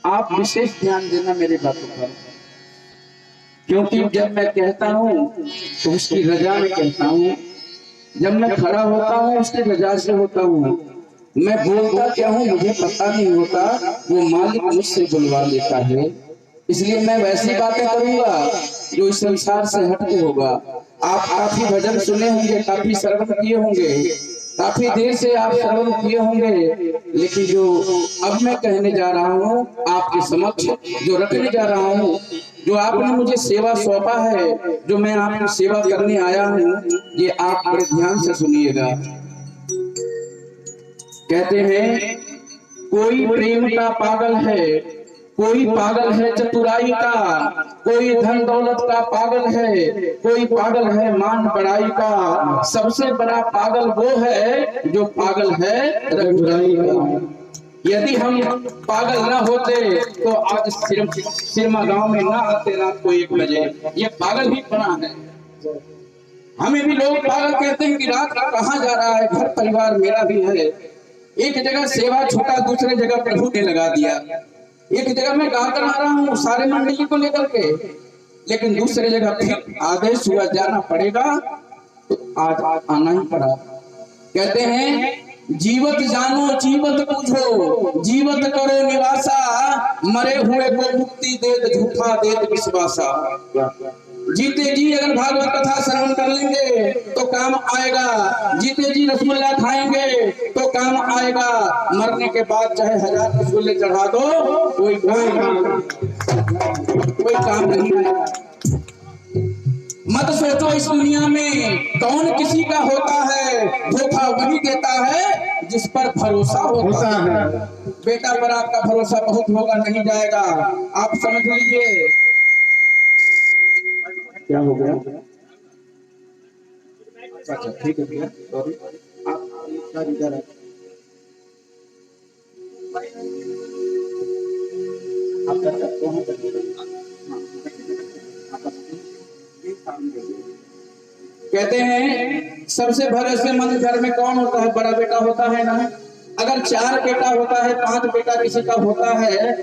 आप विशेष ध्यान देना मेरी बातों पर, क्योंकि जब मैं कहता हूँ तो उसकी रजा में कहता हूँ। जब मैं खड़ा होता हूँ उसकी रजा से होता हूँ। मैं बोलता क्या हूँ मुझे पता नहीं होता, वो मालिक मुझसे बुलवा लेता है। इसलिए मैं वैसी बातें करूंगा जो इस संसार से हटके होगा। आप काफी भजन सुने होंगे, काफी श्रवण किए होंगे, काफी देर से आप श्रवण किए होंगे, लेकिन जो अब मैं कहने जा रहा हूँ आपके समक्ष, जो रखने जा रहा हूँ, जो आपने मुझे सेवा सौंपा है, जो मैं आपकी सेवा करने आया हूँ, ये आप बड़े ध्यान से सुनिएगा। कहते हैं कोई प्रेम का पागल है, कोई पागल है चतुराई का, कोई धन दौलत का पागल है, कोई पागल है मान बड़ाई का। सबसे बड़ा पागल वो है जो पागल है रघुराई का। यदि हम पागल न होते तो आज सिरमा गांव में ना आते रात को 1 बजे। ये पागल ही बना है। हमें भी लोग पागल कहते हैं कि रात का कहाँ जा रहा है, घर परिवार मेरा भी है। एक जगह सेवा छूटा, दूसरे जगह प्रभु ने लगा दिया। एक जगह मैं गा कर आ रहा हूँ सारे मंडली को लेकर के, लेकिन दूसरे जगह फिर आदेश हुआ जाना पड़ेगा, तो आज आना ही पड़ा। कहते हैं जीवत जानो जीवत पूछो, जीवत करो निवासा, मरे हुए को मुक्ति देत झूठा देत विश्वासा। जीते जी अगर भागवत कथा श्रवण कर लेंगे तो काम आएगा, जीते जी रसगुल्ला खाएंगे तो काम आएगा, मरने के बाद चाहे 1000 रसगुल्ले चढ़ा दो कोई काम नहीं आएगा। मत सोचो इस दुनिया में कौन किसी का होता है, धोखा वही देता है जिस पर भरोसा होता है। बेटा पर आपका भरोसा बहुत होगा, नहीं जाएगा, आप समझ लीजिए। क्या हो गया? अच्छा ठीक है भैया, सॉरी। आप इधर है, कहते हैं सबसे भरोसेमंद घर में कौन होता है? बड़ा बेटा होता है ना। अगर 4 बेटा होता है, 5 बेटा किसी का होता है,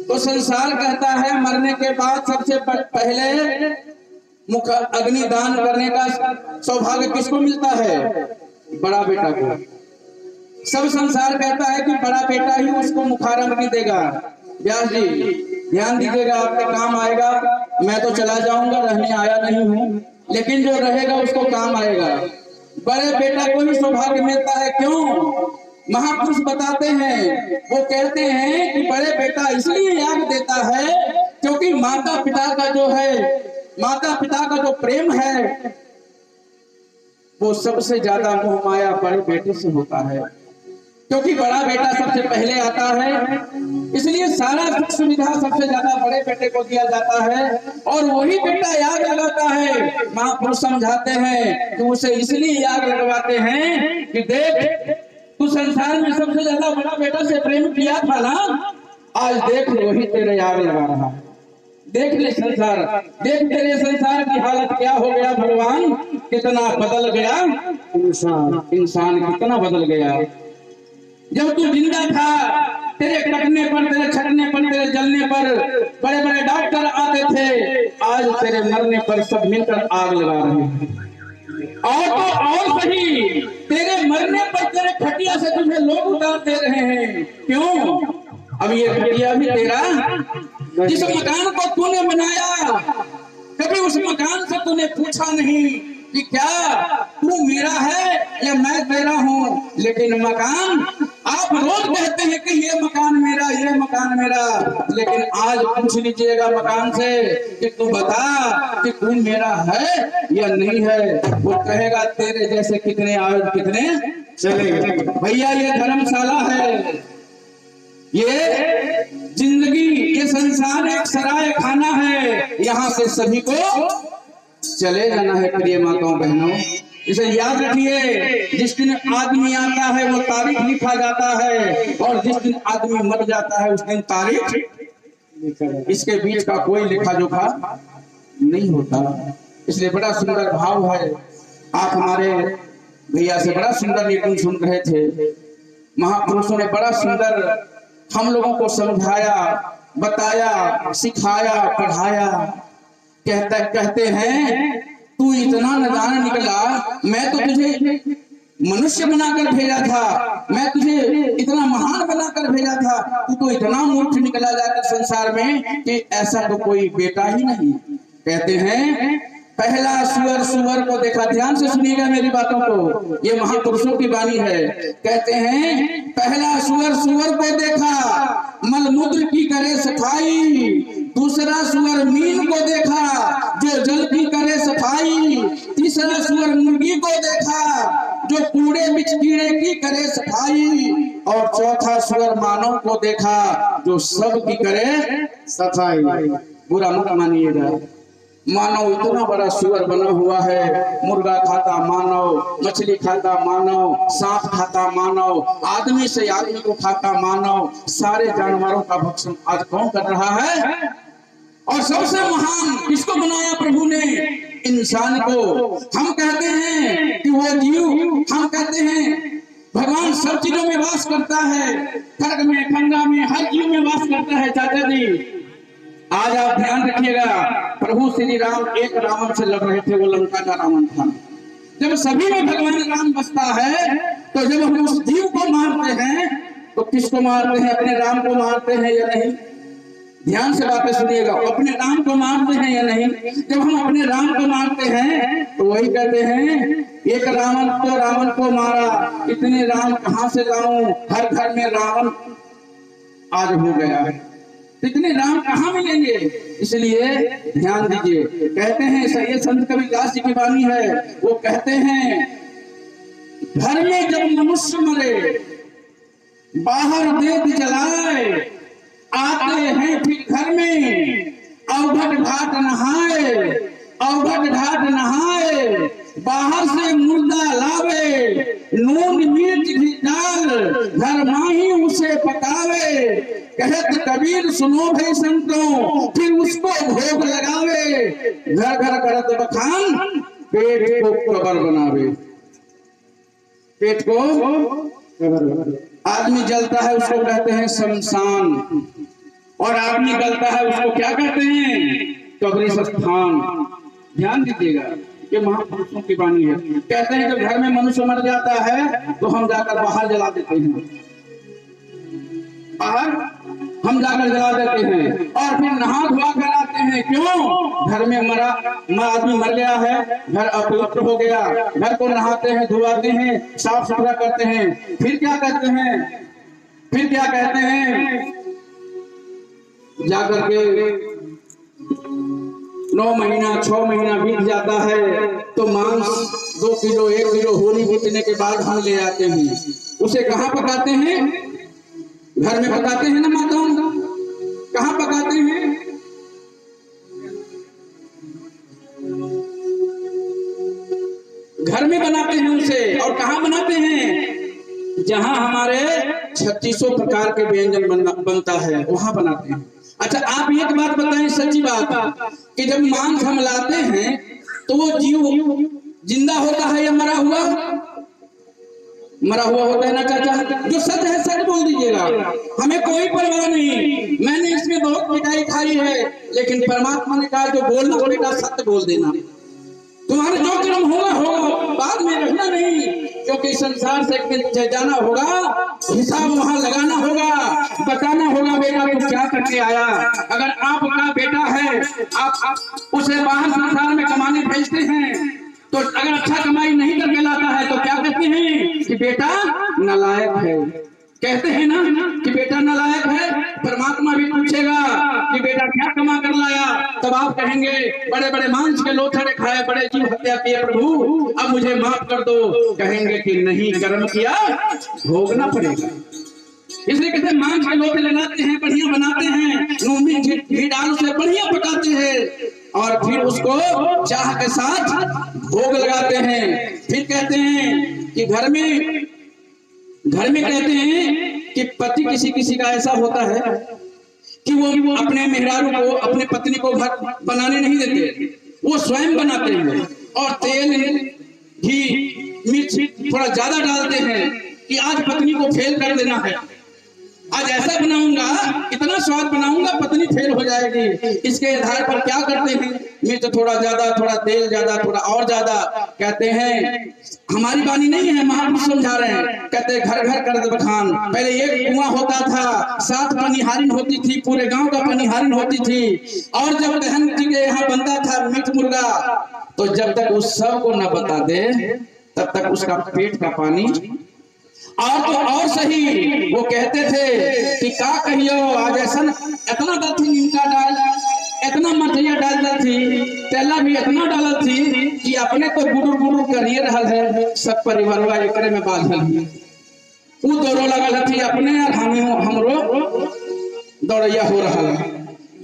तो संसार कहता है मरने के बाद सबसे पहले मुख अग्नि दान करने का सौभाग्य किसको मिलता है? बड़ा बेटा को। सब संसार कहता है कि बड़ा बेटा ही उसको मुखारग्नि देगा। व्यास जी ध्यान दीजिएगा, आपके काम आएगा। मैं तो चला जाऊंगा, रहने आया नहीं हूँ, लेकिन जो रहेगा उसको काम आएगा। बड़े बेटा को ही सौभाग्य मिलता है। क्यों? महापुरुष बताते हैं, वो कहते हैं कि बड़े बेटा इसलिए याद देता है क्योंकि माता पिता का जो है, माता पिता का जो प्रेम है वो सबसे ज्यादा मोह माया बड़े बेटे से होता है, क्योंकि बड़ा बेटा सबसे पहले आता है। इसलिए सारा सुख सुविधा सबसे ज्यादा बड़े बेटे को दिया जाता है, और वही बेटा याद लगाता है। महापुरुष समझाते हैं कि उसे इसलिए याद लगवाते हैं कि देख तू संसार में सबसे ज्यादा बड़ा बेटा से प्रेम किया था ना, आज देख ले वही तेरे याद लगा रहा है। देख ले संसार, देख तेरे संसार की हालत क्या हो गया। भगवान कितना बदल गया इंसान कितना बदल गया। जब तू जिंदा था तेरे कटने पर, तेरे छटने पर, तेरे जलने पर बड़े बड़े डॉक्टर आते थे, आज तेरे मरने पर सब मिलकर आग लगा रहे हैं। और तो और सही, तेरे मरने पर तेरे खटिया से तुझे लोग उतार दे रहे हैं। क्यों? अब ये खटिया भी तेरा, जिस मकान को तूने बनाया, कभी उस मकान से तूने पूछा नहीं कि क्या तू मेरा है या मैं तेरा हूँ। लेकिन मकान, आप रोज कहते हैं कि ये मकान मेरा, ये मकान मेरा, लेकिन आज पूछ लीजिएगा मकान से कि तू बता कि तू मेरा है या नहीं है। वो कहेगा तेरे जैसे कितने आज कितने चले गए। भैया ये धर्मशाला है, ये जिंदगी, ये संसार एक सराय खाना है, यहाँ से सभी को चले जाना है। प्रिय माताओं बहनों, इसे याद रखिए, जिस दिन आदमी आता है वो तारीख लिखा जाता है, और जिस दिन आदमी मर जाता है उस दिन तारीख, इसके बीच का कोई लेखा जोखा नहीं होता। इसलिए बड़ा सुंदर भाव है। आप हमारे भैया से बड़ा सुंदर निगम सुन रहे थे। महापुरुषों ने बड़ा सुंदर हम लोगों को समझाया, बताया, सिखाया, पढ़ाया। कहते हैं तू इतना नादान निकला, मैं तो तुझे मनुष्य बनाकर भेजा था, मैं तुझे इतना महान बनाकर भेजा था, तू तो इतना मूर्ख निकला जाकर संसार में कि ऐसा तो कोई बेटा ही नहीं। कहते हैं पहला सुअर सुअर को देखा। ध्यान से सुनिएगा मेरी बातों को, ये महापुरुषों की वाणी है। कहते हैं पहला सुअर सुअर को देखा, मलमूत्र की करे सफाई। दूसरा सुअर मीन को देखा, जो जल की करे सफाई। तीसरा सुअर मुर्गी को देखा, जो कूड़े बिच कीड़े की करे सफाई। और चौथा सुअर मानव को देखा, जो सब की करे सफाई। बुरा मत मानिएगा, मानव इतना बड़ा सुअर बना हुआ है। मुर्गा खाता मानव, मछली खाता मानव, सांप खाता मानव, आदमी से आदमी को खाता मानव। सारे जानवरों का भक्षण आज कौन कर रहा है? और सबसे महान किसको बनाया प्रभु ने? इंसान को। हम कहते हैं कि वो जीव, हम कहते हैं भगवान सब चीजों में वास करता है, खड़ग में, खंगा में, हर जीव में वास करता है। चाचा जी आज आप ध्यान रखिएगा, प्रभु श्री राम एक रावण से लड़ रहे थे, वो लंका का रावण था। जब सभी में भगवान राम बसता है, तो जब हम उस जीव को मारते हैं तो किसको मारते हैं? अपने राम को मारते हैं या नहीं? ध्यान से बातें सुनिएगा, अपने राम को मारते हैं या नहीं? जब हम अपने राम को मारते हैं तो वही कहते हैं एक रावण को मारा, इतने राम कहां से लाऊं? हर घर में रावण आज हो गया है, इतने राम कहां मिलेंगे? इसलिए ध्यान दीजिए। कहते हैं, ये संत कबीरदास जी की वाणी है, वो कहते हैं घर में जब मनुष्य मरे, बाहर देख जलाए, आते हैं फिर घर में अवघट घाट नहाए, अवघट घाट नहाए, बाहर से मुर्दा लावे, नून मिर्च घी डाल, घर माही उसे पकावे। कहत कबीर सुनो भाई संतों, फिर उसको भोग लगावे। घर घर करत बखान, पेट को कबर बनावे। पेट को कबर। आदमी जलता है उसको कहते हैं शमशान, और आदमी गलता है उसको क्या कहते हैं? कब्र स्थान। ध्यान दीजिएगा, ये महापुरुषों की वाणी है। कहते हैं जब घर में मनुष्य मर जाता है तो हम जाकर बाहर जला देते हैं, बाहर हम जाकर जला देते हैं और फिर नहा धोआ कर आते हैं। क्यों? घर में मरा आदमी मर गया है, घर अपवित्र हो गया, घर को नहाते हैं, धुआते हैं, साफ सुथरा करते हैं। फिर क्या कहते हैं? फिर क्या कहते हैं? जाकर के 9 महीना 6 महीना बीत जाता है तो मांस 2 किलो 1 किलो होली बीतने के बाद हम ले आते हैं। उसे कहाँ पकाते हैं? घर में पकाते हैं ना माताओं? कहाँ पकाते हैं? घर में बनाते हैं उसे। और कहाँ बनाते हैं? जहां हमारे 3600 प्रकार के व्यंजन बनता है वहां बनाते हैं। अच्छा, आप एक बात बताएं, सच्ची बात, कि जब मांस हम लाते हैं तो वो जीव जिंदा होता है या मरा हुआ? मरा हुआ होता है ना चाचा? जो सच है सच बोल दीजिएगा, हमें कोई परवाह नहीं। मैंने इसमें बहुत पिटाई खाई है, लेकिन परमात्मा ने कहा जो बोलना बेटा सत्य बोल देना। तुम्हारे जो कर्म होगा होगा, बाद में रहना नहीं, क्योंकि संसार से एक दिन जाना होगा, हिसाब वहां लगाना होगा, बताना होगा बेटा तू क्या करके आया। अगर आपका बेटा है, आप उसे बाहर संसार में कमाने भेजते हैं, तो अगर अच्छा कमाई नहीं करके लाता है तो क्या कहते हैं? कि बेटा नालायक है। कहते हैं ना कि बेटा नालायक है। परमात्मा भी पूछेगा कि बेटा क्या कमा कर लाया, तब आप कहेंगे बड़े बड़े मांस के लोथड़े खाए, बड़े जीव हत्या किए प्रभु, अब मुझे माफ कर दो। कहेंगे कि नहीं, कर्म किया भोगना पड़ेगा। इसलिए कहते हैं मांस के लोथे लगाते हैं, बढ़िया बनाते हैं, नून घी डाल से बढ़िया पकाते हैं और फिर उसको चाह के साथ भोग लगाते हैं। फिर कहते हैं कि घर में कहते हैं कि पति किसी का ऐसा होता है कि वो अपने मेहरारू को, अपने पत्नी को घर बनाने नहीं देते, वो स्वयं बनाते हैं और तेल घी मिर्च थोड़ा ज्यादा डालते हैं कि आज पत्नी को फेल कर देना है। आज ऐसा बनाऊंगा, इतना स्वाद बनाऊंगा, पत्नी फेल हो जाएगी। इसके आधार पर क्या करते हैं, मिर्च थोड़ा ज्यादा, थोड़ा तेल ज्यादा, थोड़ा और ज्यादा। कहते हैं हमारी वाणी नहीं है, महापुरुष समझा रहे हैं। कहते हैं घर घर कर बखान। पहले एक कुआं होता था, 7 पनिहारिन होती थी, पूरे गांव का पनिहारिन होती थी। और जब बहन जी के यहाँ बनता था मीट मुर्गा, तो जब तक उस सब को न बता दे तब तक उसका पेट का पानी और तो और सही। वो कहते थे कि का कहियो आज ऐसा इतना दल थी, नीमका डाल, इतना मठिया डाल थी, तेला भी इतना डाल थी कि अपने तो बुडुर बुडुर करिए रहा है, सब परिवार एकरे में बांधल है। वो दोनों लगल थी अपने और हमरो दौड़ैया हो रहा है।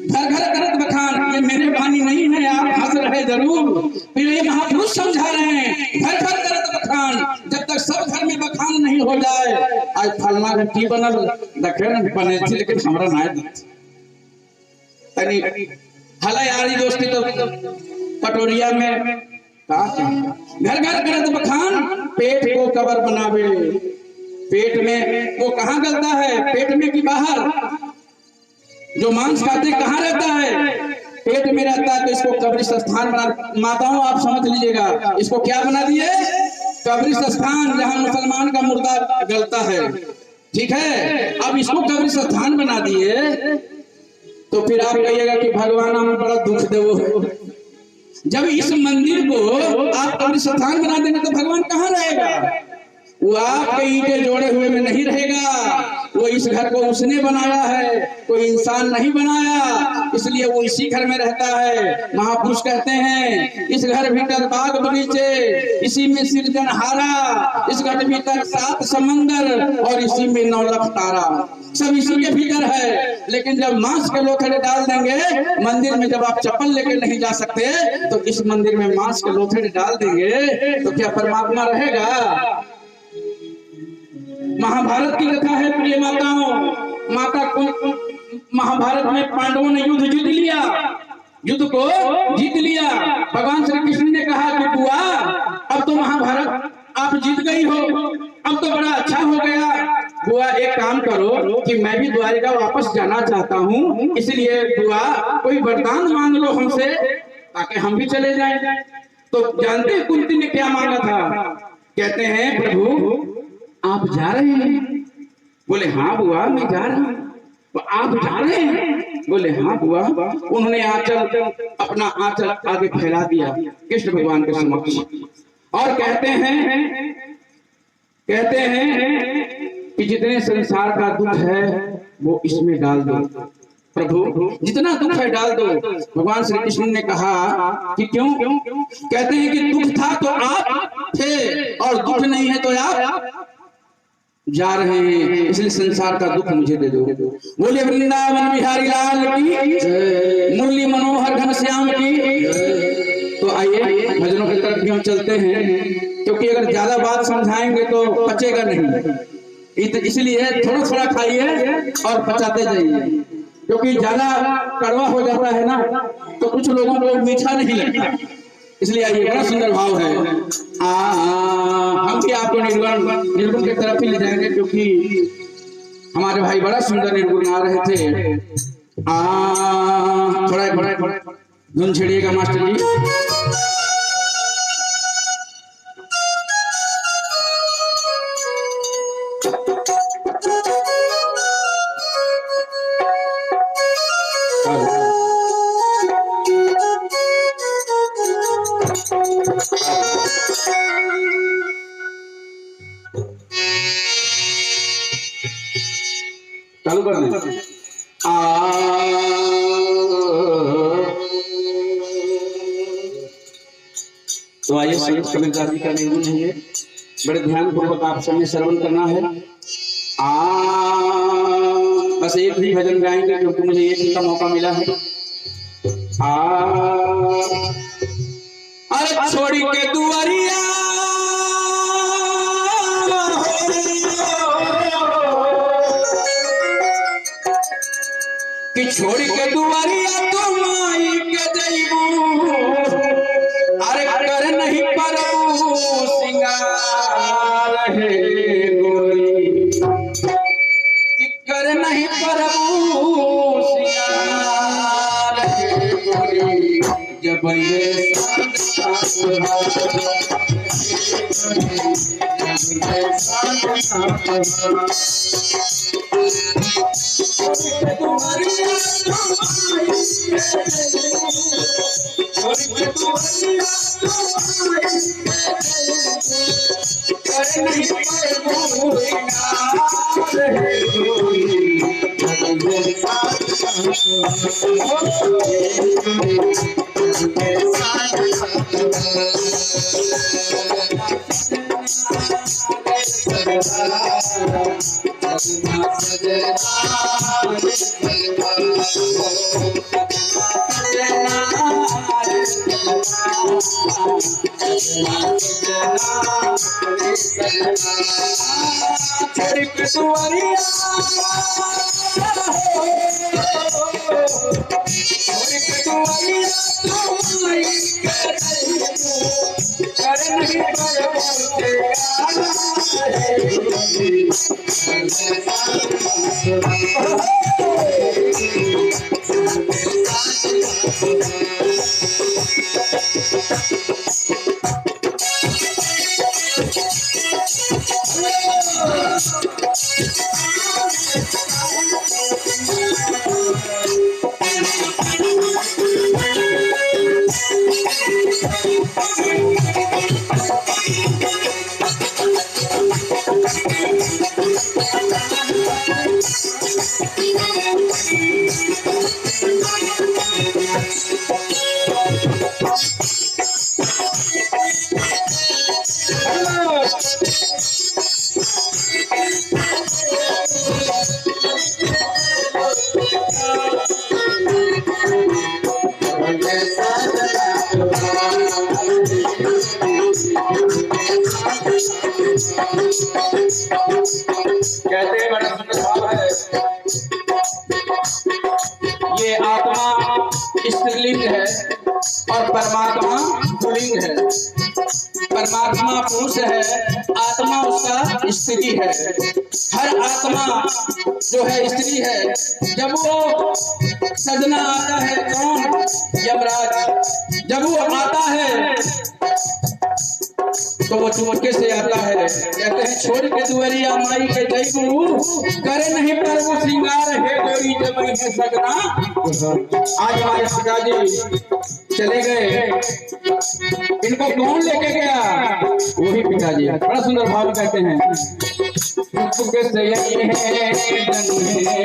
घर घर करत बखान, ये मेरे वाणी नहीं है, आप हंस रहे जरूर, फिर ये महापुरुष समझा रहे हैं। घर घर करत बखान, जब तक सब घर में बखान नहीं हो जाए। आज फलना घर की बनल देखे न बने थी, लेकिन हमरा ना तनी हला यारी दोस्ती तो कटोरिया में का घर घर करत बखान, पेट को कबर बनावे। पेट में वो कहाँ गलता है, पेट में कि बाहर? जो मांस खाते कहाँ रहता है, पेट में रहता है। तो इसको कब्रिस्त स्थान बना, माताओं आप समझ लीजिएगा, इसको क्या बना दिए, कब्रिस्त स्थान, जहाँ मुसलमान का मुर्दा गलता है। ठीक है, अब इसको कब्रिस्त स्थान बना दिए, तो फिर आप कहिएगा कि भगवान हमें बड़ा दुख दे। जब इस मंदिर को आप कब्रिस्त स्थान बना देंगे तो भगवान कहाँ रहेगा? वो आपके ईंटें जोड़े हुए में नहीं रहेगा। वो इस घर को उसने बनाया है, कोई इंसान नहीं बनाया, इसलिए वो इसी घर में रहता है। महापुरुष कहते हैं इस घर भीतर बाग बगीचे, इसी में सृजनहारा, इस घर भीतर 7 समंदर और इसी में 9 लाख तारा, सब इसी के भीतर है। लेकिन जब मांस के लोथड़े डाल देंगे मंदिर में, जब आप चप्पल लेके नहीं जा सकते, तो इस मंदिर में मांस के लोथड़े डाल देंगे तो क्या परमात्मा रहेगा? महाभारत की कथा है प्रिय माताओं। महाभारत में पांडवों ने युद्ध जीत लिया, युद्ध को जीत लिया। भगवान श्री कृष्ण ने कहा कि बुआ अब तो महाभारत आप जीत गई हो, अब तो बड़ा अच्छा हो गया। बुआ एक काम करो कि मैं भी द्वारिका वापस जाना चाहता हूँ, इसलिए बुआ कोई वरदान मांग लो हमसे ताकि हम भी चले जाएं। तो जानते हैं कुंती ने क्या मांगा था? कहते हैं प्रभु आप जा रहे हैं? बोले हाँ बुआ मैं जा रहा हूँ। तो आप जा रहे हैं? बोले हाँ बुआ। उन्होंने आंचल, अपना आंचल आगे फैला दिया कृष्ण भगवान के समक्ष और कहते हैं कि जितने संसार का दुख है वो इसमें डाल दो प्रभु, जितना दुख है डाल दो। भगवान श्री कृष्ण ने कहा कि क्यों? कहते हैं कि दुख था तो आप थे और दुख नहीं है तो आप जा रहे हैं, इसलिए संसार का दुख मुझे दे दो। बोले वृंदावन बिहारी लाल की, मुरली मनोहर घनश्याम की। तो आइए भजनों की तरफ भी हम चलते हैं, क्योंकि अगर ज्यादा बात समझाएंगे तो पचेगा नहीं, इसलिए थोड़ा थोड़ा खाइए और पचाते जाइए, क्योंकि ज्यादा कड़वा हो जाता है ना तो कुछ लोगों को मीठा नहीं लगता। इसलिए आइए, बड़ा सुंदर भाव है। हम भी आपको निर्गुण की तरफ ही ले जाएंगे, क्योंकि हमारे भाई बड़ा सुंदर निर्गुण आ रहे थे। थोड़ा धुन छेड़िएगा मास्टर जी। चालू कर दें। तो आइए संत कबीरदास जी का निर्गुण है, बड़े ध्यान पूर्वक आप सबने श्रवण करना है। बस एक ही भजन गाएंगे क्योंकि मुझे एक ही का मौका मिला है। अरे छोड़ी के दुआरिया कि छोड़ के दुआरिया तो माई के जइबू, अरे कर नहीं परबू सिंगार है गोरी, कि कर बंदे कहते हैं बड़ा सुंदर भाव है। ये आत्मा स्त्रीलिंग है और परमात्मा पुल्लिंग है। परमात्मा पुरुष है, आत्मा उसका स्त्री है। हर आत्मा जो है स्त्री है। जब वो सजना आता है, कौन? यमराज। जब वो आता है तो वो चुपके से आता है। कहते हैं छोड़ के दुआरिया माई के जयबू, करे नहीं प्रभु श्रृंगार है गोरी जबई है सगना। आज हमारे पिताजी चले गए, इनको कौन लेके गया? वही पिताजी। बड़ा सुंदर भाव कहते हैं, चुपके से ये है पकड़ी है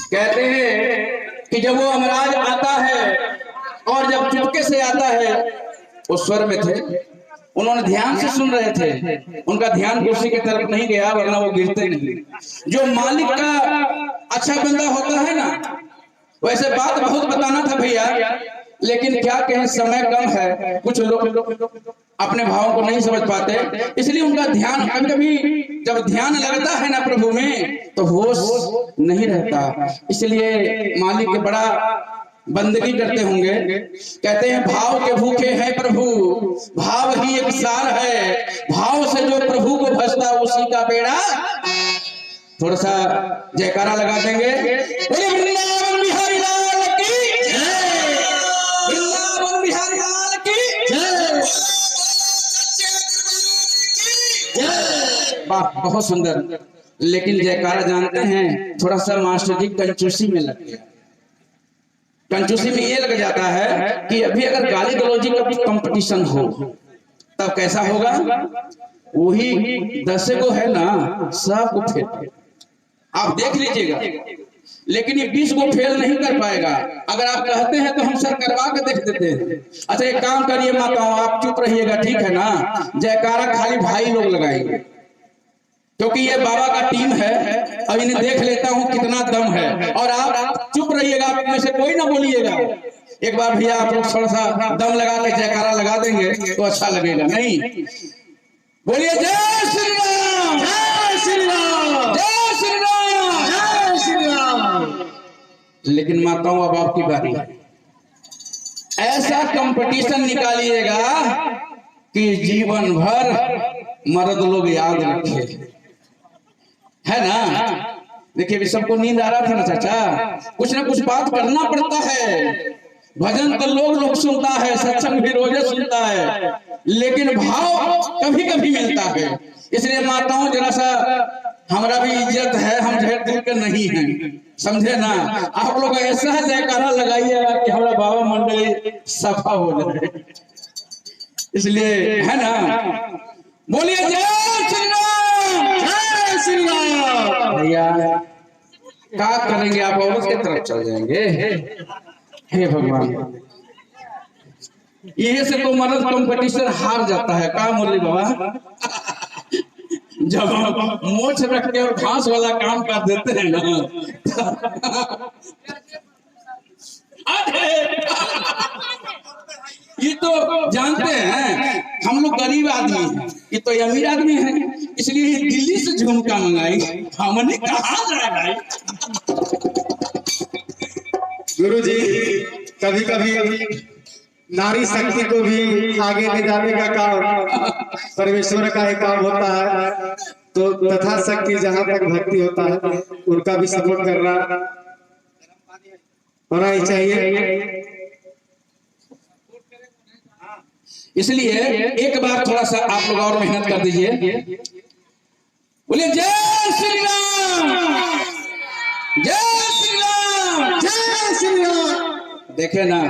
कहते हैं कि जब वो यमराज आता है और जब चुपके से आता है, उस स्वर में थे, उन्होंने ध्यान से सुन रहे थे, उनका ध्यान कुर्सी की तरफ नहीं गया, वरना वो गिरते नहीं। जो मालिक का अच्छा बंदा होता है ना, वैसे बात बहुत बताना था भैया, लेकिन क्या कहें समय कम है, कुछ लोग अपने भावों को नहीं समझ पाते, इसलिए उनका ध्यान कभी जब ध्यान लगता है ना प्रभु में तो होश नहीं रहता। इसलिए मालिक के बड़ा बंदगी करते होंगे। कहते हैं भाव के भूखे हैं प्रभु, भाव ही एक सार है, भाव से जो प्रभु को भजता उसी का बेड़ा। थोड़ा सा जयकारा लगा देंगे, वृंदावन बिहारी लाल की जय, वृंदावन बिहारी लाल की जय। वाह, बहुत सुंदर। लेकिन जयकारा जानते हैं, थोड़ा सा मास्टर जी कंजूसी में लग गया। कंजूसी में ये लग जाता है कि अभी अगर गाली गलौजी का भी कंपटीशन हो तब कैसा होगा? वही 10 को है ना, सबको फेल। आप देख लीजिएगा, लेकिन ये 20 को फेल नहीं कर पाएगा। अगर आप कहते हैं तो हम सर करवा के देख देते हैं। अच्छा एक काम करिए माताओं, आप चुप रहिएगा, ठीक है ना? जयकारा खाली भाई लोग लगाएंगे, क्योंकि ये बाबा का टीम है। अब इन्हें देख लेता हूँ कितना दम है। और आप चुप रहिएगा, आप में से कोई ना बोलिएगा। एक बार भैया आप लोग थोड़ा सा दम लगा के जयकारा लगा देंगे तो अच्छा लगेगा। नहीं, बोलिए जय श्री राम, जय श्री राम, जय श्री राम, जय श्री राम। लेकिन माताओं, अब आपकी बारी। ऐसा कंपटीशन निकालिएगा कि जीवन भर मर्द लोग याद रखे, है ना। देखिए अभी सबको नींद आ रहा था ना चाचा, कुछ ना कुछ बात करना पड़ता है। भजन तो लोग सुनता है, सत्संग भी रोजे सुनता है, लेकिन भाव कभी कभी मिलता है। इसलिए माताओं जरा सा हमारा भी इज्जत है, हम ढेर दूर के नहीं हैं, समझे ना। आप लोग ऐसा जयकारा लगाइएगा कि हमारा बाबा मंडली सफा हो जाए। इसलिए है ना, बोलिए जय श्री राम, जय श्री राम। भैया क्या करेंगे, आप औरत की तरफ चल जाएंगे। हे भगवान, यही से तो मर्द कंपटीशन हार जाता है। काम मुरली बाबा जब हम मोछ रख के और घास वाला काम कर देते हैं ना, ये तो जानते हैं हम लोग गरीब आदमी हैं, ये तो अमीर आदमी है, इसलिए दिल्ली से झुमका मंगाई। हमने कहा जाए भाई। गुरु जी, कभी कभी नारी शक्ति को भी आगे ले जाने का काम परमेश्वर का ही काम होता है। तो तथा शक्ति जहाँ तक भक्ति होता है उनका भी सपोर्ट करना होना ही चाहिए। इसलिए एक बार थोड़ा सा आप लोग और मेहनत कर दीजिए। बोलिए जय श्री राम, जय श्री राम, जय श्री राम। देखे ना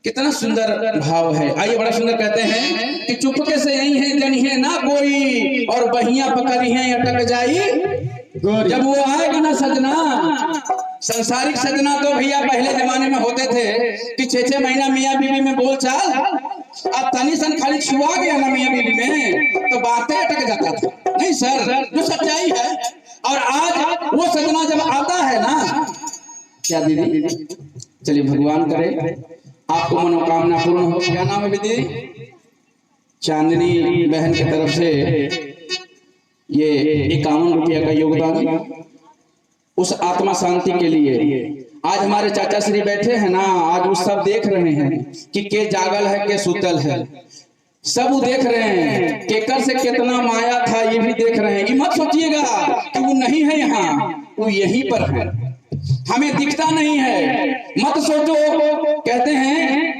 कितना सुंदर भाव है। आइए, बड़ा सुंदर कहते हैं कि चुपके से यही है जनी है ना कोई, और बहिया पकड़ी है अटक जाई। जब वो आएगा ना सजना, संसारिक सजना तो भैया पहले जमाने में होते थे कि 6-6 महीना मियाँ बीवी में बोल चाल, अब तनी सन खाली छुआ गया ना मियाँ बीवी में तो बातें अटक जाता था। नहीं सर, जो सच्चाई है। और आज वो सजना जब आता है ना, क्या दीदी, चलिए भगवान करे आपको मनोकामना पूर्ण हो। क्या नाम है दीदी? चांदनी बहन की तरफ से ये 51 रुपया का योगदान उस आत्मा शांति के लिए। आज हमारे चाचा श्री बैठे हैं ना, आज वो सब देख रहे हैं कि के जागल है के सुतल है, सब वो देख रहे हैं। केकर से कितना माया था ये भी देख रहे हैं। मत सोचिएगा कि वो नहीं है यहाँ, वो यहीं पर है, हमें दिखता नहीं है, मत सोचो। कहते हैं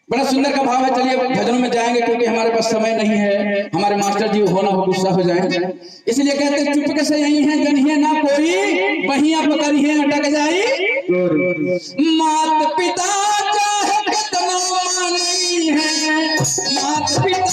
बड़ा सुंदर का भाव है। चलिए भजनों में जाएंगे क्योंकि हमारे पास समय नहीं है, हमारे मास्टर जी होना हो गुस्सा हो जाए, इसलिए कहते हैं चुपके से यही है जन है ना कोई, बहिया पकड़ी है अटक जाई। मात पिता चाहे कितना नहीं है, मात पिता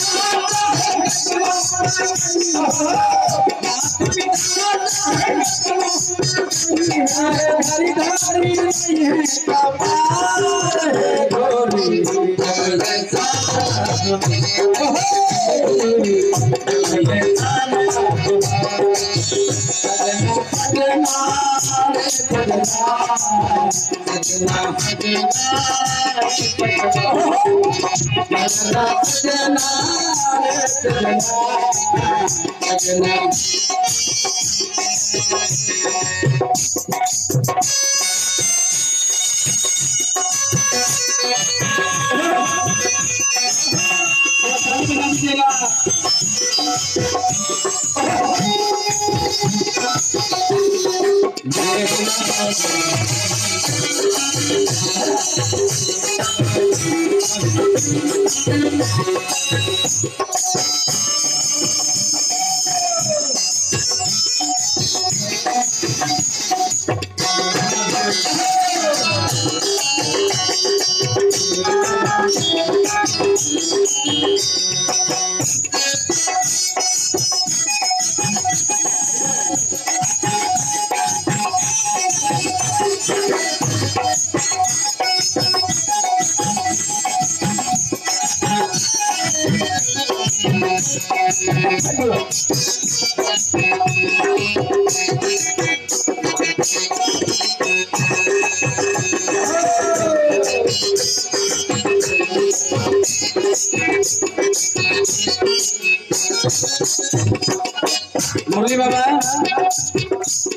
मुरली बाबा,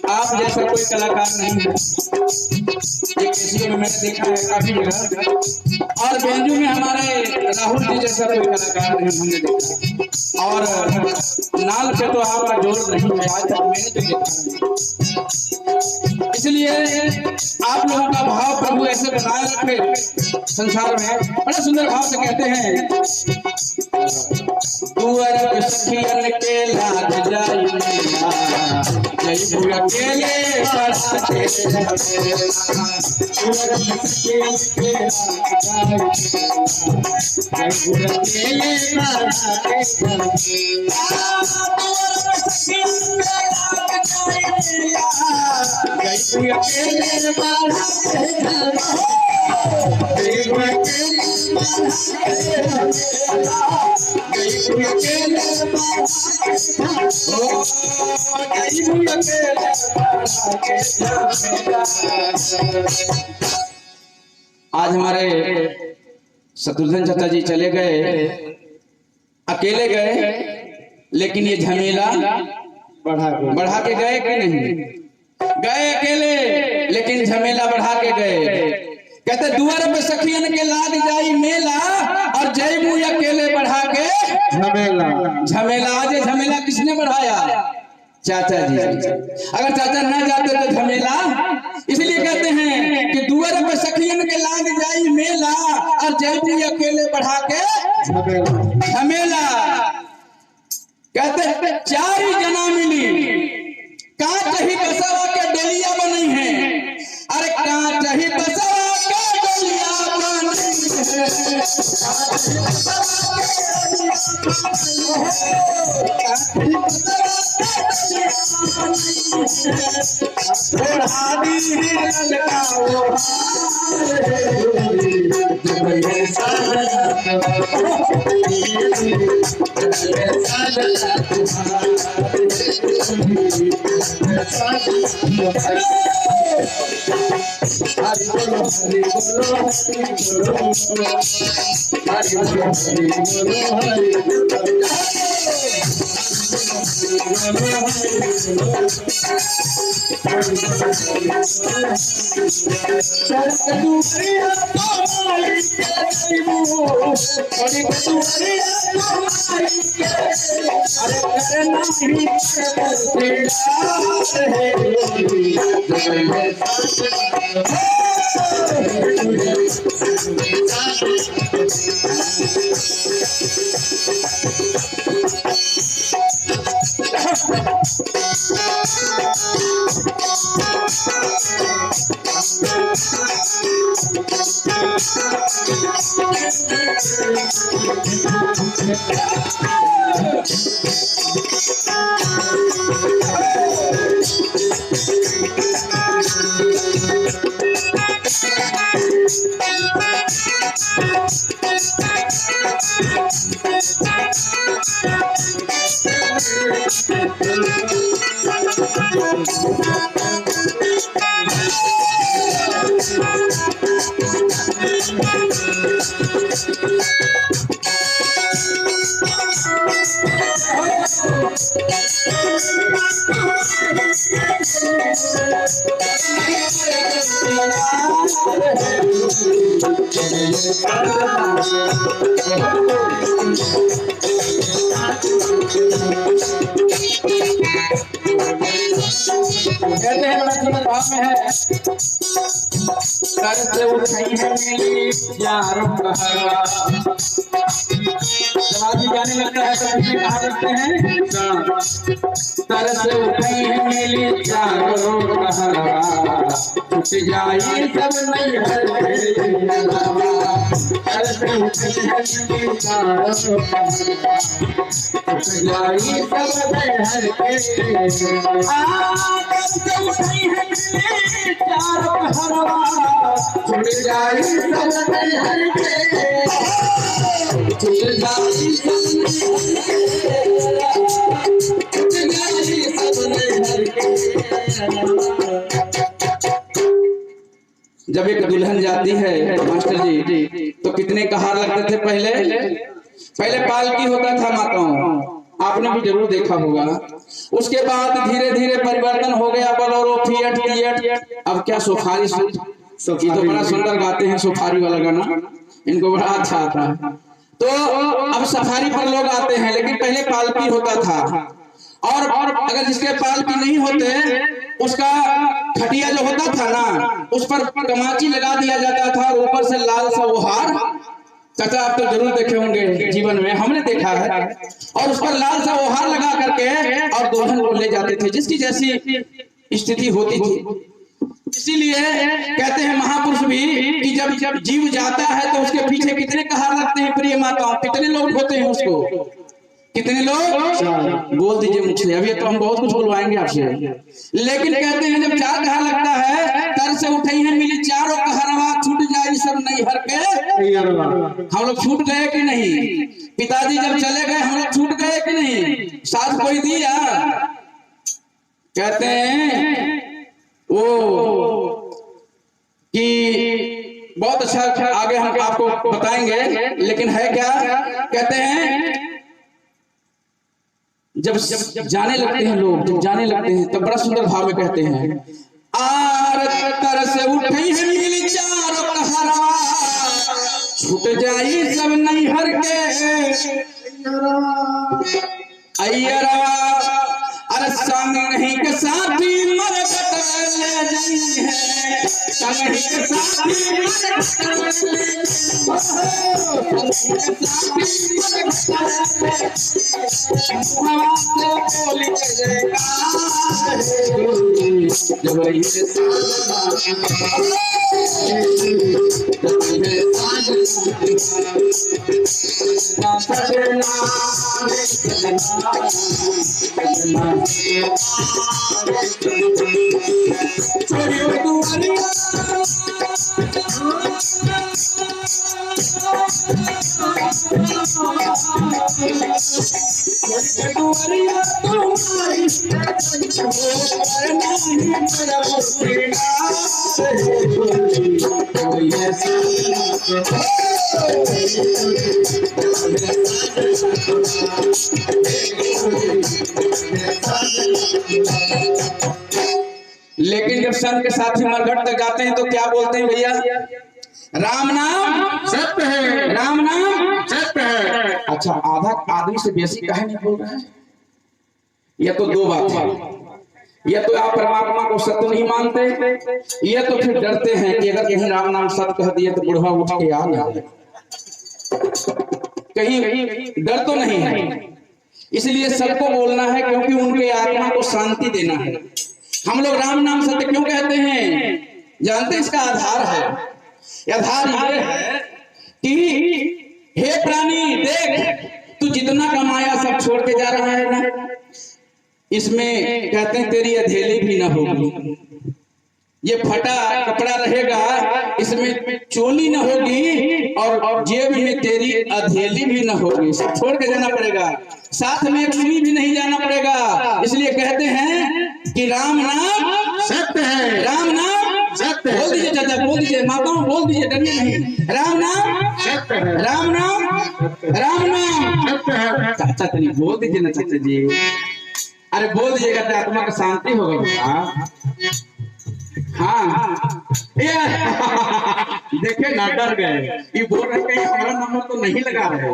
आप जैसा कोई कलाकार नहीं है। एक कैसी में मैंने देखा है काफी जगह, और बेंजू में हमारे राहुल जी जैसा कोई कलाकार नहीं हमने देखा, और नाल पे तो आपका जोर नहीं है आज तक मैंने तो देखा है। इसलिए आप लोगों का भाव प्रभु ऐसे बनाए रखे संसार में। बड़ा सुंदर भाव से कहते हैं, दुअर पे सखियन के लाग जाई मेला, जय बुआ केले बढ़ाते दुअर पे सखियन के लाग जाई मेला, जय बुआ केले आज हमारे शत्रुघ्न चाचा जी चले गए, अकेले गए, लेकिन ये झमेला बढ़ा के गए कि नहीं? गए अकेले, लेकिन झमेला बढ़ा के गए। कहते दुआर पे सखियन के लाग जाई मेला, और जय मुँह अकेले बढ़ा के झमेला। आज झमेला किसने बढ़ाया? चाचा जी। अगर चाचा ना जाते तो झमेला। इसलिए कहते हैं कि दुआर पे सखियन के लाग जाई मेला, और जय मुँह अकेले बढ़ा के झमेला। कहते चार ही जना मिली, कांच ही बसवा के डलिया बनी है। अरे कांच ही बसवा के डलिया बनी कहते हैं बड़ा भाव में है, कर से उठाई है मेरी यारों कहवा। जब आदमी गाने लगता है तो इसमें कहा करते हैं, कर से उठाई है मेरी यारों कहवा, छूट जाई सब नहीं हर कर से उठाई है मेरी यारों कहवा, छूट जाई सब नहीं हर जब एक दुल्हन जाती है मास्टर जी, तो कितने कहार लगते थे? पहले पालकी होता था माताओं, आपने भी जरूर देखा होगा। उसके बाद धीरे धीरे परिवर्तन हो गया, बोलेरो, फिएट, टिएट, अब क्या सुफारी सूट। ये तो बड़ा सुंदर गाते हैं सुफारी वाला गाना, इनको बड़ा अच्छा आता है। तो अब सफारी पर लोग आते हैं, लेकिन पहले पालकी होता था, और अगर जिसके पालकी नहीं होते उसका खटिया जो होता था ना, उस पर कमाची लगा दिया जाता था, और ऊपर से लाल सा वो हार। चाचा आप तो जरूर देखे होंगे, जीवन में हमने देखा है। और उस पर लाल सा वो हार लगा करके और दुल्हन को ले जाते थे, जिसकी जैसी स्थिति होती थी। इसीलिए कहते हैं महापुरुष भी कि जब जीव जाता है तो उसके पीछे कितने कहार लगते हैं प्रिय माताओं, कितने लोग होते हैं उसको, कितने लोग बोल दीजिए मुझसे, अभी तो हम बहुत कुछ बोलवाएंगे आपसे। लेकिन कहते हैं जब चार कहार लगता है, तर से उठई है मिली चारों कहरवा, छूट जाए सब नहीं हर के। हम लोग छूट गए कि नहीं? पिताजी जब चले गए हम लोग छूट गए कि नहीं? साथ कोई दिया? कहते हैं वो कि बहुत अच्छा, आगे हम आपको बताएंगे, लेकिन है क्या, कहते हैं जब जाने लगते हैं लोग, जब जाने लगते हैं तब बड़ा सुंदर भाव में कहते हैं, आर तर से उठई है मिली चारों कहरवा, छूट जाई सब नहीं हर के। अय्यरवा अरे संग नहीं के साथी मरकट ले जाई है, संग नहीं के साथी मरकट ले लेकिन जब संत के साथी मरघट तक जाते हैं तो क्या बोलते हैं भैया? राम नाम सत्य है, राम नाम सत्य है। अच्छा, आधा आदमी से बेसी काहे नहीं बोल रहा है? यह तो दो बात है, यह तो आप परमात्मा को सत्य नहीं मानते, यह तो फिर डरते हैं कि अगर कहीं राम नाम सत्य कह दिए तो बुढ़वा उठ के आ जाए, कहीं डर तो नहीं है। इसलिए सबको बोलना है, क्योंकि उनके आत्मा को शांति देना है। हम लोग राम नाम सत्य क्यों कहते हैं जानते हैं? इसका आधार है, आधार ये है कि हे प्राणी देख, तू जितना कमाया सब छोड़ के जा रहा है ना, इसमें कहते हैं तेरी अधेली भी ना होगी, ये फटा कपड़ा रहेगा, इसमें चोली ना होगी, और जेब में तेरी अधेली भी ना होगी, सब छोड़ के जाना पड़ेगा, साथ में एक सुई भी नहीं जाना पड़ेगा। इसलिए कहते हैं कि राम नाम सत्य है, राम नाम सत्य है। बोल दीजिए चाचा, बोल दीजिए माताओं, बोल दीजिए, डरिए नहीं। राम नाम सत्य है, राम नाम, राम नाम सत्य है। चाचा तनी बोल दीजिए ना चाचा जी, अरे बोल दीजिएगा तो आत्मा का शांति होगा बेटा। हाँ देखे ना, डर गए, ये बोल रहे कहीं हमारा नंबर तो नहीं लगा रहे,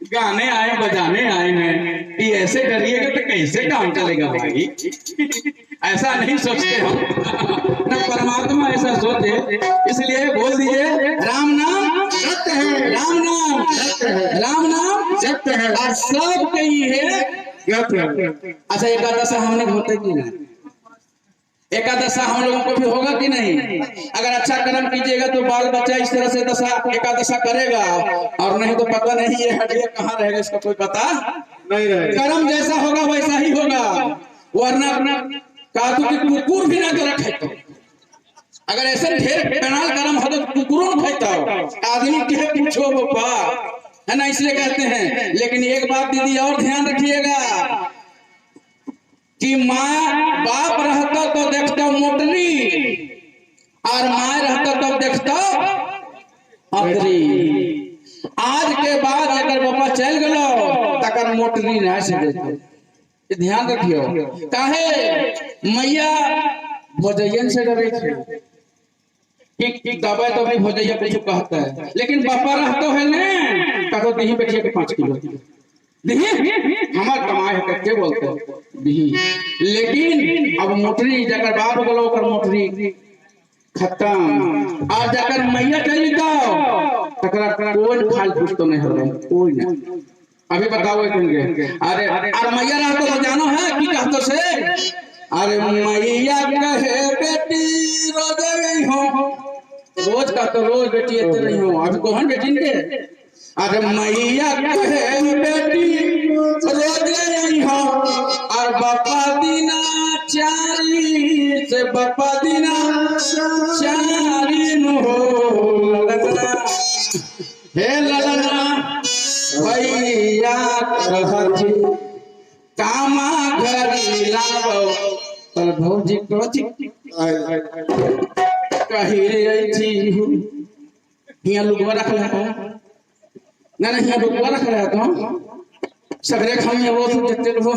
गाने आए बजाने आए हैं, ये ऐसे डरिएगा तो कैसे काम चलेगा भाई? ऐसा नहीं सोचते हम, न परमात्मा ऐसा सोचे। इसलिए बोल दीजिए राम नाम सत्य है, राम नाम सत्य है, राम नाम सत्य है, और सब कही है। अच्छा, एकादशा हमने होते कि नहीं? एकादशा हम लोगों को भी होगा कि नहीं? अगर अच्छा कर्म कीजिएगा तो बाल बच्चा इस तरह से दशा एकादशा करेगा, और नहीं तो पता नहीं ये हड्डियां कहाँ रहेगा, इसका कोई पता नहीं रहेगा। कर्म जैसा होगा वैसा ही होगा, वरना कातू की कुकुर भी ना तो रखे तो, अगर ऐसे ढेर कनाल कर्म हो तो कुकुरों न खाता आदमी के पूछो बप्पा, है ना? इसलिए कहते हैं। लेकिन एक बात दीदी और ध्यान रखिएगा कि माँ बाप रहता तो देखता मोटरी, और माँ रहता तो देखता अतरी। आज के बाद अगर बाबा चल गलो तकर मोटरी ना से देते, ध्यान रखियो। काहे मैया भोजयन से डरे थे कि दबे तो भी भोजैया कुछ कहता है, लेकिन बापा रहतो है ना कहो दही बैठिए के 5 किलो दही हमार कमाए है कच्चे बोलते दही। लेकिन अब मोटरी जकर बाप गलो कर मोटरी खत्म। और जकर मैया चली जाओ तकरा कोई फाल कुछ तो नहीं हो कोई ना। अभी बताओ कहेंगे अरे और मैया रहतो तो जानो है कि कहतो से अरे मैया कहे बेटी रोज गई हो, रोज का तो रोज बेटी इतने नहीं हो। अभी कौन बेटी के अरे मैया कहे बेटी रोज गई हो और बापा दीना चारी से बापा दीना चारी नु हो हे ललना भैया कहती कामा घरी लावो पर भौजी कोची कही रही थी हिया लुगवा रख ले ना ना हिया लुगवा रख ले तो सगरे खाने वो तो देते हो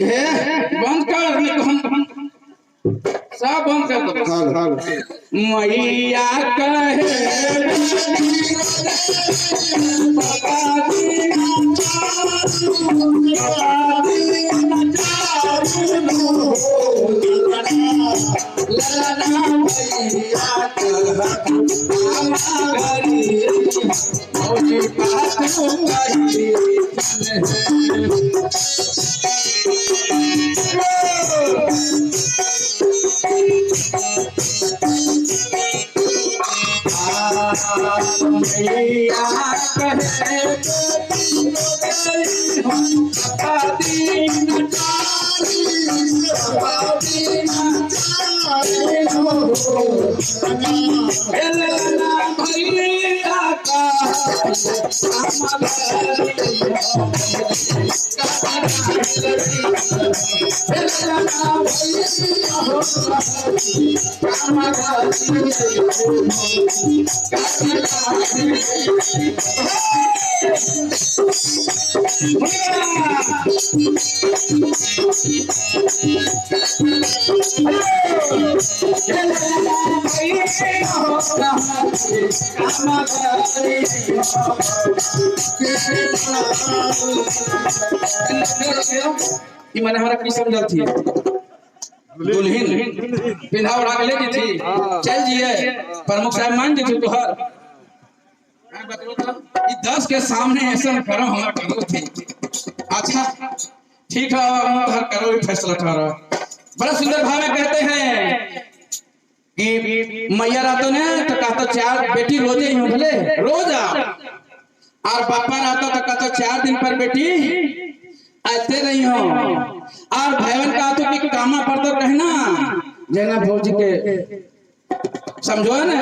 ए बंद कर नहीं तो हम सब बंद कर दो। मैया कहे मैंने हमारा की समझल थी दुल्हन पिंधा उड़ा के लेती थी चल जिए प्रमुख साहब मान दी थी तुहर 10 के सामने ऐसा करो हमारा करो थी। अच्छा ठीक है हर करो भी फैसला करो। बड़ा सुंदर भाव में कहते हैं कि मैया रातो ने तो कहता 4 बेटी रोजे ही भले रोज और पापा रहता तो कहता 4 दिन पर बेटी ऐसे नहीं हो। और भैवन का तो कि कामा पर तो कहना जना भौजी के समझो है ना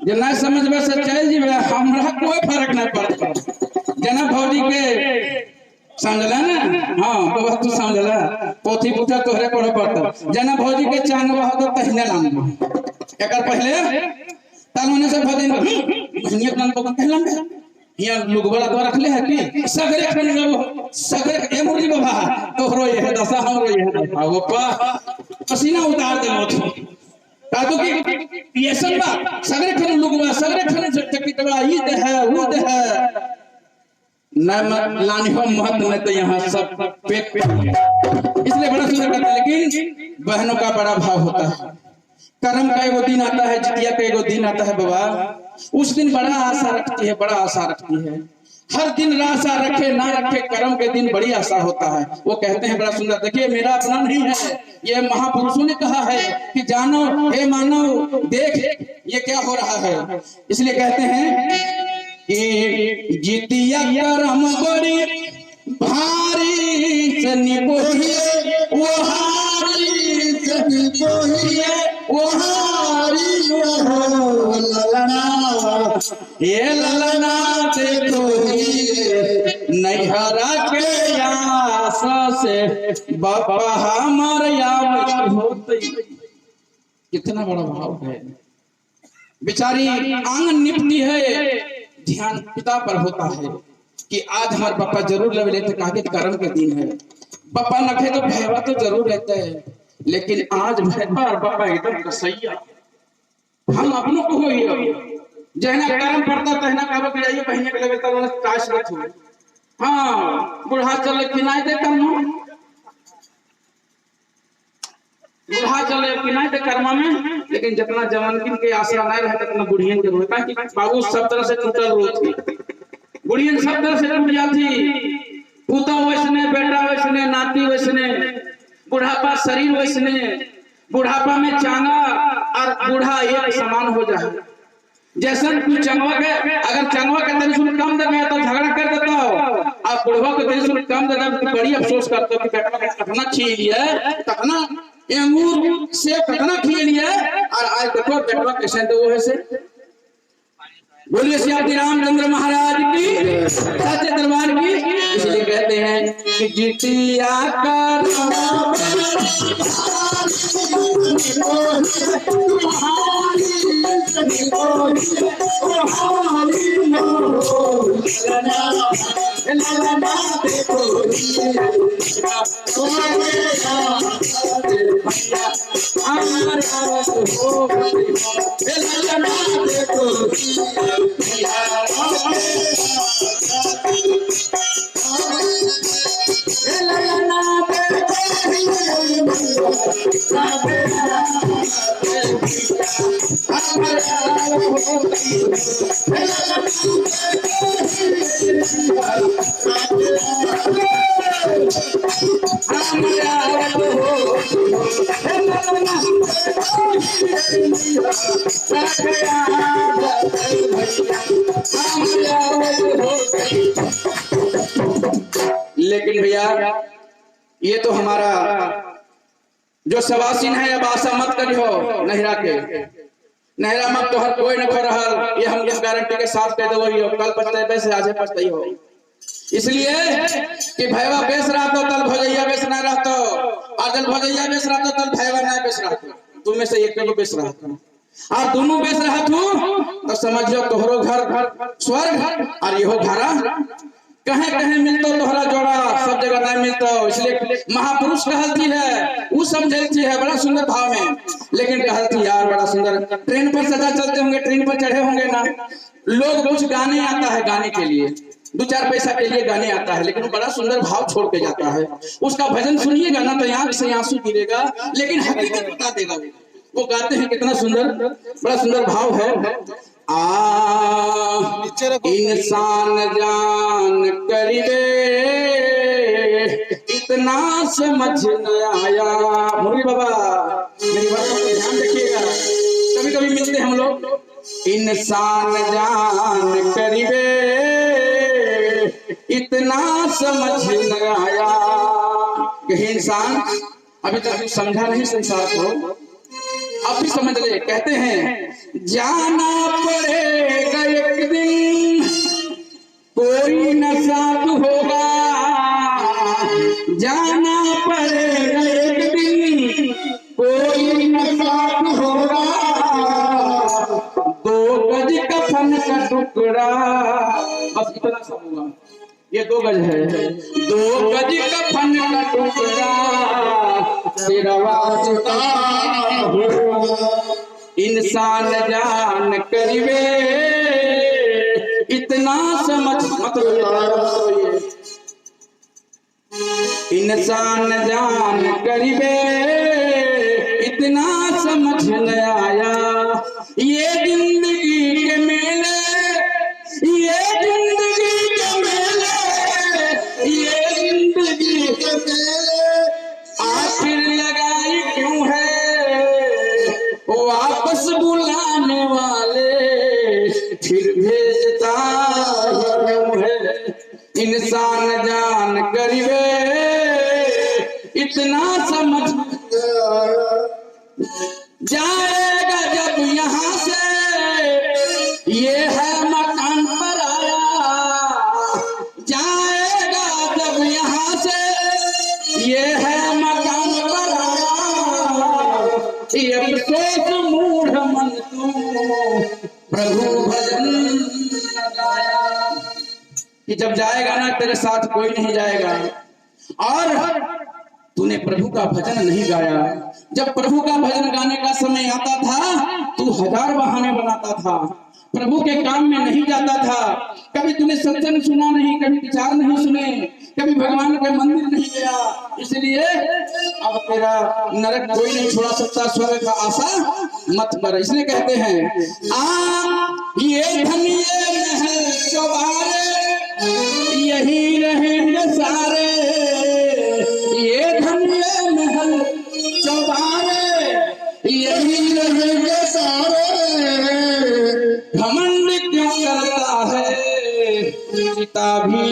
जना समझ में से चल जी हमरा कोई फर्क नहीं पड़ता। जना भौजी के समझला ना हाँ बाबा तू समझला पोथी पुथा तोहरे पढ़े पड़ता। जना भौजी के चांग बहा तो पहले लाम एकर पहले तालुने से भौजी भनिया कान को कहला यहाँ लुगबला तो रख ले है कि सगरे खन लो सगरे ए मुरली बाबा तोहरो ये है दशा हमरो ये है वो पसीना उतार दे मोथ तातो की ये सब बात सगरे खन लुगबा सगरे खन चकितवा ई दे है वो दे है न लानी हो महत में तो यहाँ सब पेट इसलिए बड़ा सुंदर करता है। लेकिन बहनों का बड़ा भाव होता है। कर्म का एगो दिन आता है जितिया का एगो दिन आता है बाबा उस दिन बड़ा आशा रखती है बड़ा आशा रखती है। हर दिन आशा रखे ना रखे कर्म के दिन बड़ी आशा होता है। वो कहते हैं बड़ा सुंदर देखिए मेरा अपना नहीं है ये महापुरुषों ने कहा है कि जानो हे मानव देख ये क्या हो रहा है। इसलिए कहते हैं कि जितिया कर्म बड़ी भारी से निकोहिए वो हारी से निकोहिए वो हारी हो ललना ये ललना देखो नैहरा के आस से बाबा हमारे याद होते। कितना बड़ा भाव है। बेचारी आंगन निपटी है ध्यान पिता पर होता है कि आज हमारे पापा जरूर लग लेते काहे कर्म के दिन है। पापा नखे तो भैया तो जरूर रहते हैं, लेकिन आज भैया और पापा एकदम कसैया। हम अपनों को हो जहना कर्म पड़ता तहना काबा के जाइए बहने के लगे तब काश रख हो। हाँ बुढ़ा चले किनाए दे कर्म, बुढ़ा चले किनाए दे कर्म में, लेकिन जितना जवान के आशा नहीं रहे उतना बुढ़ियन के होता है कि बाबू सब तरह से टूटल रोती, बुढ़ियन सब तरह से टूट जाती, पूता वैसने, बेटा वैसने, नाती वैसने, बुढ़ापा शरीर वैसने, बुढ़ापा में चांगा और बूढ़ा एक समान हो जाए। जैसन तू चंगवा के अगर चंगवा के तेरे सुन कम दे तो झगड़ा कर देता हो, और बुढ़वा के तेरे सुन कम दे तो बड़ी अफसोस करता हो कि बेटा का कतना खी लिया, कतना अंगूर से कतना खी लिया, और आज देखो बेटा कैसे तो वो है से। बोलिए श्री रामचंद्र महाराज की, सच्चे दरबार की। इसलिए कहते हैं कि जितिया का लेकिन भैया ये तो हमारा जो सवासीन है, अब आशा मत करियो नहरा के, नहरा मत तो हर कोई न खो रहा, ये हम इस गारंटी के साथ कह दो कल पछताए से आज पछताई हो। इसलिए कि भैया बेच रहा तो तल भजैया बेच ना रहता, और जल भजैया बेच रहा तो तल भैया ना बेच रहा, तुम में से एक को बेच रहा था, और दोनों बेच रहा तू तो समझियो तोहरो घर स्वर्ग और यहो घरा कहे कहे मिलतो तोहरा जोड़ा, सब जगह नहीं मिलतो। इसलिए महापुरुष कहती है, वो समझती है बड़ा सुंदर भाव में, लेकिन कहती यार बड़ा सुंदर ट्रेन पर सजा चलते होंगे, ट्रेन पर चढ़े होंगे ना, लोग कुछ गाने आता है, गाने के लिए 2-4 पैसा के लिए गाने आता है, लेकिन वो बड़ा सुंदर भाव छोड़ के जाता है। उसका भजन सुनिएगा ना तो आंख से आंसू गिरेगा, लेकिन हकीकत बता देगा। वो गाते हैं कितना सुंदर, बड़ा सुंदर भाव है। इंसान जान करिबे इतना समझ न आया। मुरली बाबा मेरी बातों को ध्यान रखिएगा, कभी कभी मिलते हम लोग। इंसान जान करिबे इतना समझ न आया, कि इंसान अभी तक समझा नहीं संसार को, आप भी समझ ले। कहते हैं जाना पड़ेगा एक दिन, कोई न साथ होगा, जाना पड़ेगा एक दिन, कोई न साथ होगा, 2 गज कफन का टुकड़ा, बस इतना सब होगा, ये 2 गज है, 2 गज कफन का टुकड़ा तेरा वास्ता हो। इंसान जान करिबे इतना समझ मत, इंसान जान करिबे इतना समझ न आया, ये जिंदगी के मेले, ये जिंदगी के मेले, ये जिंदगी के मेले आखिर लगाई क्यों है, वापस बुलाने वाले फिर भेजता क्यों है। इंसान जान करिबे इतना समझ जाएगा जब यहाँ से, ये है मकान पर आया, जाएगा जब यहाँ से, ये है मकान पर आया, ये अफसोस मूढ़ मन तू प्रभु भजन लगाया। कि जब जाएगा ना तेरे साथ कोई नहीं जाएगा। और तूने प्रभु का भजन नहीं गाया। जब प्रभु का भजन गाने का समय आता था तू हजार बहाने बनाता था, प्रभु के काम में नहीं जाता था। कभी तूने सत्संग सुना नहीं, कभी विचार नहीं सुने, कभी भगवान के मंदिर नहीं गया। इसलिए अब तेरा नरक कोई नहीं छोड़ा सकता, स्वर्ग का आशा मत कर। इसलिए कहते हैं ये धन ये महल चौबारे यही रहेंगे सारे, ये धन ये महल चौबारे यही रहेंगे सारे। घमंड क्यों करता है चिता भी